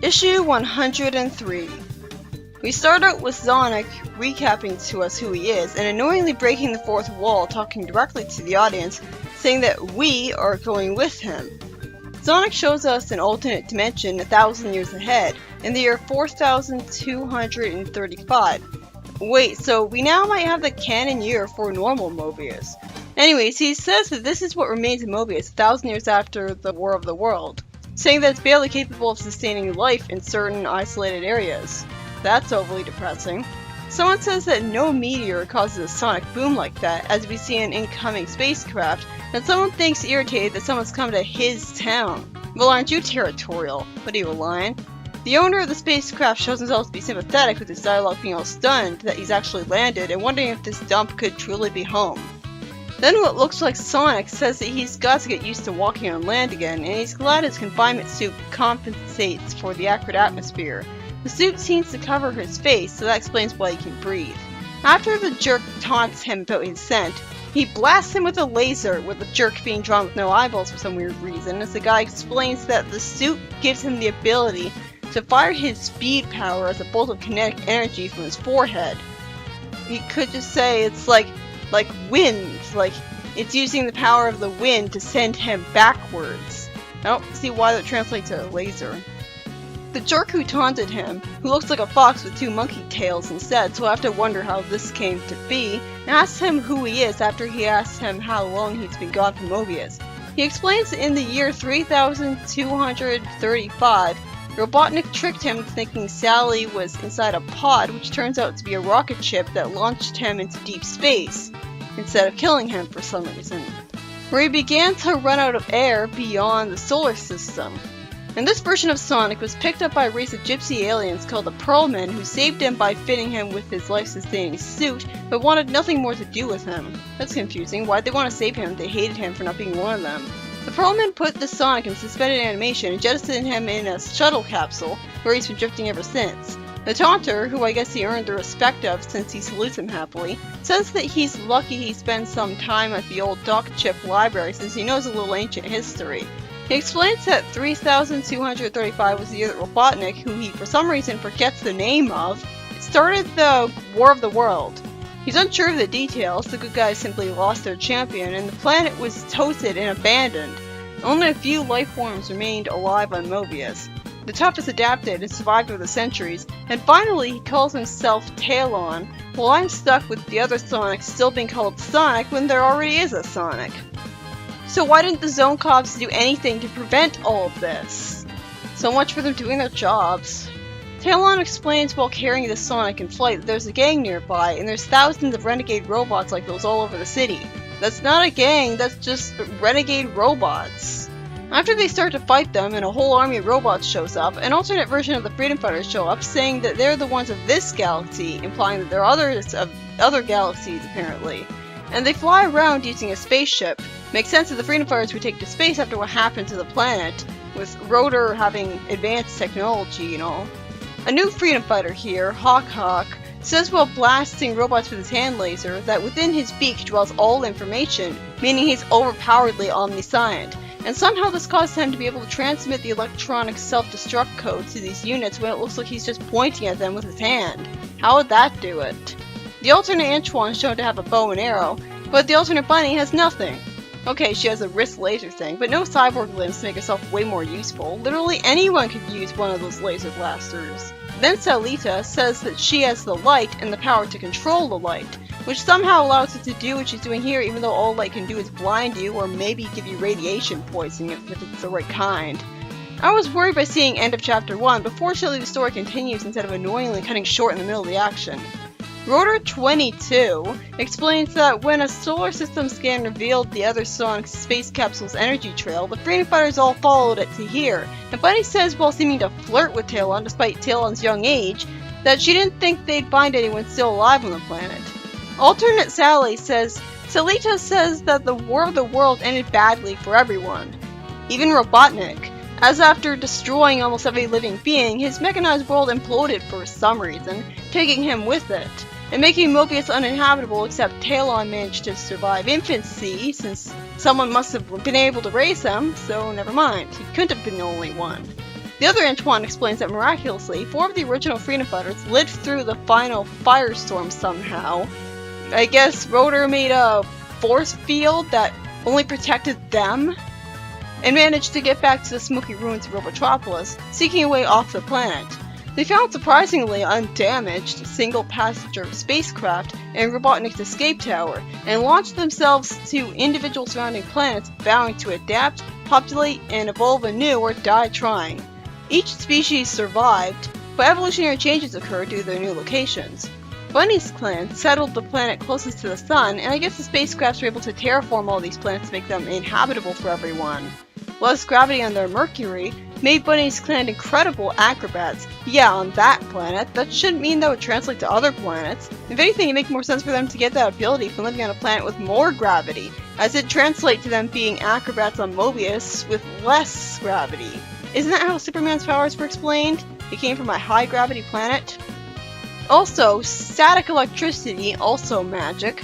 Issue 103. We start out with Sonic recapping to us who he is and annoyingly breaking the fourth wall, talking directly to the audience, saying that we are going with him. Sonic shows us an alternate dimension 1,000 years ahead, in the year 4235. Wait, so we now might have the canon year for normal Mobius. Anyways, he says that this is what remains of Mobius 1,000 years after the War of the World, saying that it's barely capable of sustaining life in certain isolated areas. That's overly depressing. Someone says that no meteor causes a sonic boom like that, as we see in incoming spacecraft, and someone thinks irritated that someone's come to his town. Well, aren't you territorial? What are you, a lion? The owner of the spacecraft shows himself to be sympathetic with his dialogue being all stunned that he's actually landed and wondering if this dump could truly be home. Then what looks like Sonic says that he's got to get used to walking on land again, and he's glad his confinement suit compensates for the acrid atmosphere. The suit seems to cover his face, so that explains why he can breathe. After the jerk taunts him about his scent, he blasts him with a laser, with the jerk being drawn with no eyeballs for some weird reason, as the guy explains that the suit gives him the ability to fire his speed power as a bolt of kinetic energy from his forehead. You could just say it's like wind, like it's using the power of the wind to send him backwards. I don't see why that translates to a laser. The jerk who taunted him, who looks like a fox with two monkey tails instead, so I have to wonder how this came to be, asks him who he is after he asks him how long he's been gone from Mobius. He explains that in the year 3235, Robotnik tricked him into thinking Sally was inside a pod, which turns out to be a rocket ship that launched him into deep space, instead of killing him for some reason, where he began to run out of air beyond the solar system. And this version of Sonic was picked up by a race of gypsy aliens called the Pearlmen, who saved him by fitting him with his life-sustaining suit, but wanted nothing more to do with him. That's confusing. Why'd they want to save him if they hated him for not being one of them? The Pearlmen put the Sonic in suspended animation and jettisoned him in a shuttle capsule, where he's been drifting ever since. The Taunter, who I guess he earned the respect of since he salutes him happily, says that he's lucky he spent some time at the old Doc Chip library since he knows a little ancient history. He explains that 3235 was the year that Robotnik, who he for some reason forgets the name of, started the War of the World. He's unsure of the details. The good guys simply lost their champion, and the planet was toasted and abandoned. Only a few life forms remained alive on Mobius. The toughest adapted and survived over the centuries, and finally he calls himself Talon, while I'm stuck with the other Sonic still being called Sonic when there already is a Sonic. So why didn't the Zone Cops do anything to prevent all of this? So much for them doing their jobs. Talon explains while carrying the Sonic in flight that there's a gang nearby, and there's thousands of renegade robots like those all over the city. That's not a gang, that's just renegade robots. After they start to fight them and a whole army of robots shows up, an alternate version of the Freedom Fighters show up, saying that they're the ones of this galaxy, implying that there are others of other galaxies apparently. And they fly around using a spaceship. Makes sense that the Freedom Fighters would take to space after what happened to the planet, with Rotor having advanced technology and all. A new Freedom Fighter here, Hawk, says while blasting robots with his hand laser that within his beak dwells all information, meaning he's overpoweredly omniscient, and somehow this causes him to be able to transmit the electronic self-destruct code to these units when it looks like he's just pointing at them with his hand. How would that do it? The alternate Antoine is shown to have a bow and arrow, but the alternate Bunny has nothing. Okay, she has a wrist laser thing, but no cyborg limbs to make herself way more useful. Literally anyone could use one of those laser blasters. Then Salita says that she has the light and the power to control the light, which somehow allows her to do what she's doing here even though all light can do is blind you or maybe give you radiation poisoning if it's the right kind. I was worried by seeing end of chapter 1, but fortunately the story continues instead of annoyingly cutting short in the middle of the action. Rotor 22 explains that when a solar system scan revealed the other Sonic's space capsule's energy trail, the Freedom Fighters all followed it to here, and Bunny says while seeming to flirt with Talon despite Talon's young age, that she didn't think they'd find anyone still alive on the planet. Alternate Sally says, Salita says that the War of the World ended badly for everyone, even Robotnik, as after destroying almost every living being, his mechanized world imploded for some reason, taking him with it, and making Mobius uninhabitable except Talon managed to survive infancy since someone must have been able to raise him, so never mind, he couldn't have been the only one. The other Antoine explains that miraculously, 4 of the original freedom fighters lived through the final firestorm somehow. I guess Rotor made a force field that only protected them, and managed to get back to the smoky ruins of Robotropolis, seeking a way off the planet. They found surprisingly undamaged single-passenger spacecraft and Robotnik's escape tower, and launched themselves to individual surrounding planets, vowing to adapt, populate, and evolve anew or die trying. Each species survived, but evolutionary changes occurred due to their new locations. Bunny's clan settled the planet closest to the sun, and I guess the spacecrafts were able to terraform all these planets to make them inhabitable for everyone. Less gravity on their Mercury made Bunny's clan incredible acrobats. Yeah, on that planet. That shouldn't mean that would translate to other planets. If anything, it'd make more sense for them to get that ability from living on a planet with more gravity, as it translates to them being acrobats on Mobius with less gravity. Isn't that how Superman's powers were explained? He came from a high-gravity planet? Also, static electricity, also magic,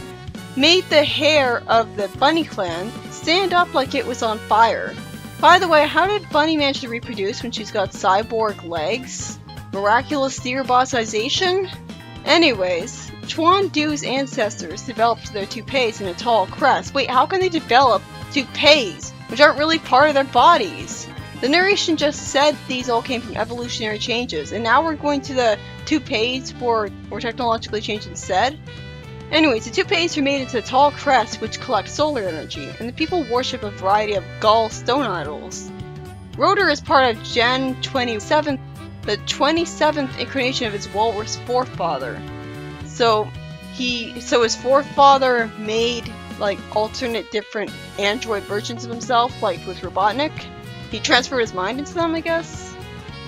made the hair of the Bunny clan stand up like it was on fire. By the way, how did Bunny manage to reproduce when she's got cyborg legs? Miraculous theorbosization? Anyways, Chuan Du's ancestors developed their toupees in a tall crest. Wait, how can they develop toupees, which aren't really part of their bodies? The narration just said these all came from evolutionary changes, and now we're going to the toupees for technologically changed instead? Anyways, the toupees are made into tall crests which collect solar energy, and the people worship a variety of Gaul stone idols. Rotor is part of Gen 27, the 27th incarnation of his walrus forefather. So his forefather made like alternate different android versions of himself, like with Robotnik. He transferred his mind into them, I guess?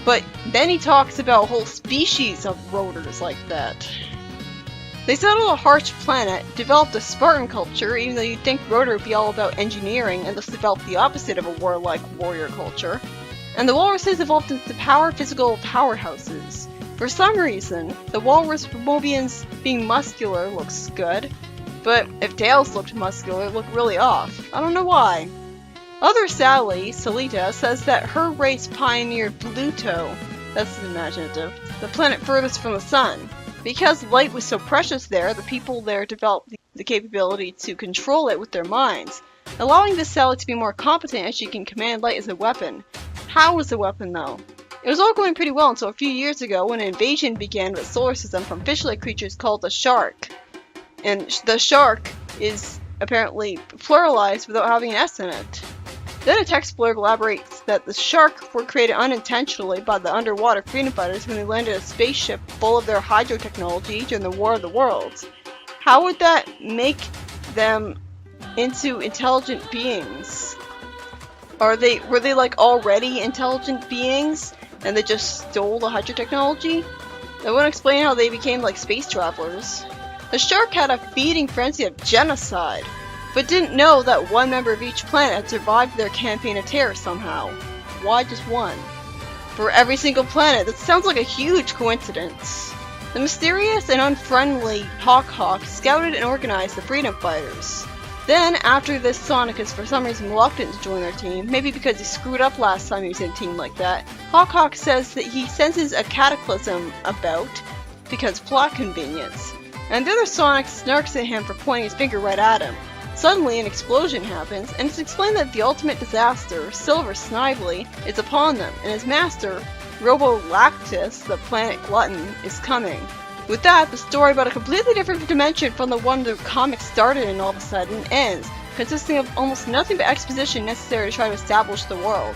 But then he talks about a whole species of rotors like that. They settled a harsh planet, developed a Spartan culture, even though you'd think Rotor would be all about engineering and thus developed the opposite of a warlike warrior culture. And the walruses evolved into physical powerhouses. For some reason, the walrus Mobians being muscular looks good, but if Tails looked muscular, it looked really off. I don't know why. Other Sally, Salita, says that her race pioneered Pluto, that's imaginative, the planet furthest from the sun. Because light was so precious there, the people there developed the capability to control it with their minds, allowing this Sally to be more competent as she can command light as a weapon. How was a weapon though? It was all going pretty well until a few years ago when an invasion began of the solar system from fish-like creatures called the shark. And the shark is apparently pluralized without having an S in it. Then a text blurb elaborates that the shark were created unintentionally by the underwater freedom fighters when they landed a spaceship full of their hydro technology during the War of the Worlds. How would that make them into intelligent beings? Were they like already intelligent beings and they just stole the hydro technology? That wouldn't explain how they became like space travelers. The shark had a feeding frenzy of genocide, but didn't know that one member of each planet had survived their campaign of terror somehow. Why just one? For every single planet, that sounds like a huge coincidence. The mysterious and unfriendly Hawk scouted and organized the freedom fighters. Then, after this, Sonic is for some reason reluctant to join their team, maybe because he screwed up last time he was in a team like that. Hawk says that he senses a cataclysm about, because plot convenience. And the other Sonic snarks at him for pointing his finger right at him. Suddenly, an explosion happens, and it's explained that the ultimate disaster, Silver Snively, is upon them, and his master, Robolactus, the planet glutton, is coming. With that, the story about a completely different dimension from the one the comic started in all of a sudden ends, consisting of almost nothing but exposition necessary to try to establish the world.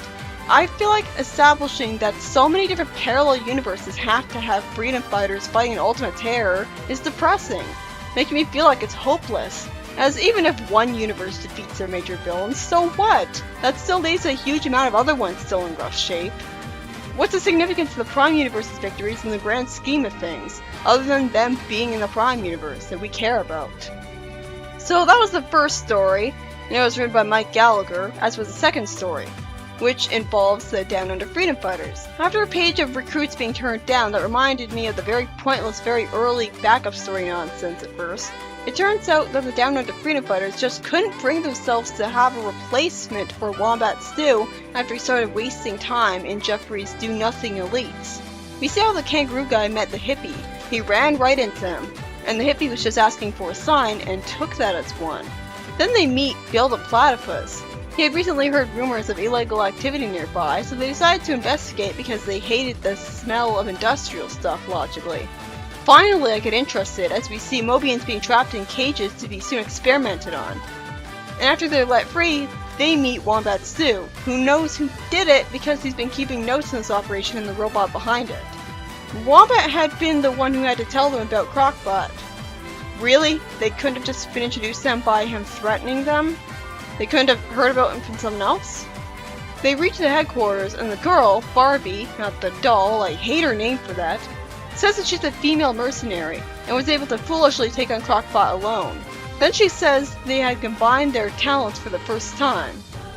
I feel like establishing that so many different parallel universes have to have freedom fighters fighting an ultimate terror is depressing, making me feel like it's hopeless. As even if one universe defeats their major villains, so what? That still leaves a huge amount of other ones still in rough shape. What's the significance of the Prime Universe's victories in the grand scheme of things, other than them being in the Prime Universe that we care about? So that was the first story, and it was written by Mike Gallagher, as was the second story, which involves the Down Under Freedom Fighters. After a page of recruits being turned down, that reminded me of the very pointless, very early backup story nonsense at first, It turns out that the Down Under freedom fighters just couldn't bring themselves to have a replacement for Wombat Stew after he started wasting time in Jeffrey's do-nothing elites. We see how the kangaroo guy met the hippie. He ran right into him, and the hippie was just asking for a sign and took that as one. Then they meet Bill the platypus. He had recently heard rumors of illegal activity nearby, so they decided to investigate because they hated the smell of industrial stuff, logically. Finally, I get interested as we see Mobians being trapped in cages to be soon experimented on. And after they're let free, they meet Wombat Stew, who knows who did it because he's been keeping notes on this operation and the robot behind it. Wombat had been the one who had to tell them about Crockbot. Really? They couldn't have just been introduced to them by him threatening them? They couldn't have heard about him from someone else? They reach the headquarters and the girl, Barbie, not the doll, I hate her name for that, says that she's a female mercenary and was able to foolishly take on Crockbot alone. Then she says they had combined their talents for the first time.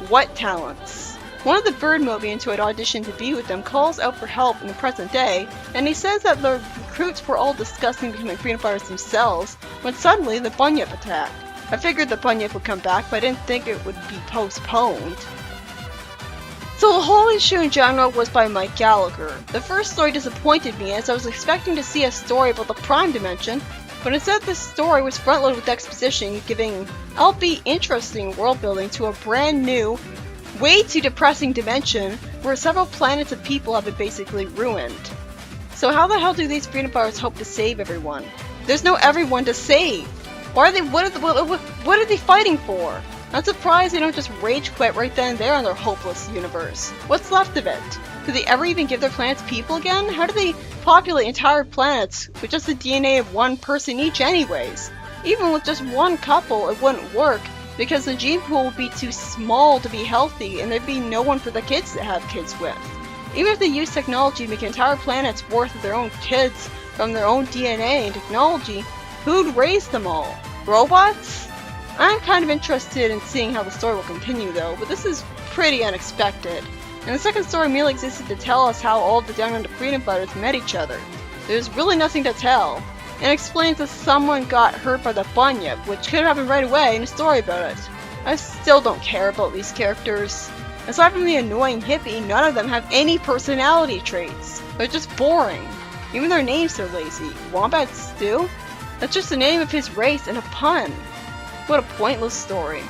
What talents? One of the bird Mobians who had auditioned to be with them calls out for help in the present day, and he says that the recruits were all discussing becoming freedom fighters themselves when suddenly the Bunyip attacked. I figured the Bunyip would come back, but I didn't think it would be postponed. So the whole issue in general was by Mike Gallagher. The first story disappointed me as I was expecting to see a story about the Prime Dimension, but instead this story was front-loaded with exposition, giving albeit interesting world building to a brand new, way too depressing dimension where several planets of people have been basically ruined. So how the hell do these freedom fighters hope to save everyone? There's no everyone to save! Why are they, what are they fighting for? I'm surprised they don't just rage quit right then and there on their hopeless universe. What's left of it? Do they ever even give their planets people again? How do they populate entire planets with just the DNA of one person each anyways? Even with just one couple, it wouldn't work because the gene pool would be too small to be healthy and there'd be no one for the kids to have kids with. Even if they use technology to make entire planets worth of their own kids from their own DNA and technology, who'd raise them all? Robots? I'm kind of interested in seeing how the story will continue though, but this is pretty unexpected. And the second story merely existed to tell us how all of the Down Under freedom fighters met each other. There's really nothing to tell, and explains that someone got hurt by the Bunyip, which could have happened right away in a story about it. I still don't care about these characters. Aside from the annoying hippie, none of them have any personality traits. They're just boring. Even their names are lazy. Wombat Stew? That's just the name of his race and a pun. What a pointless story.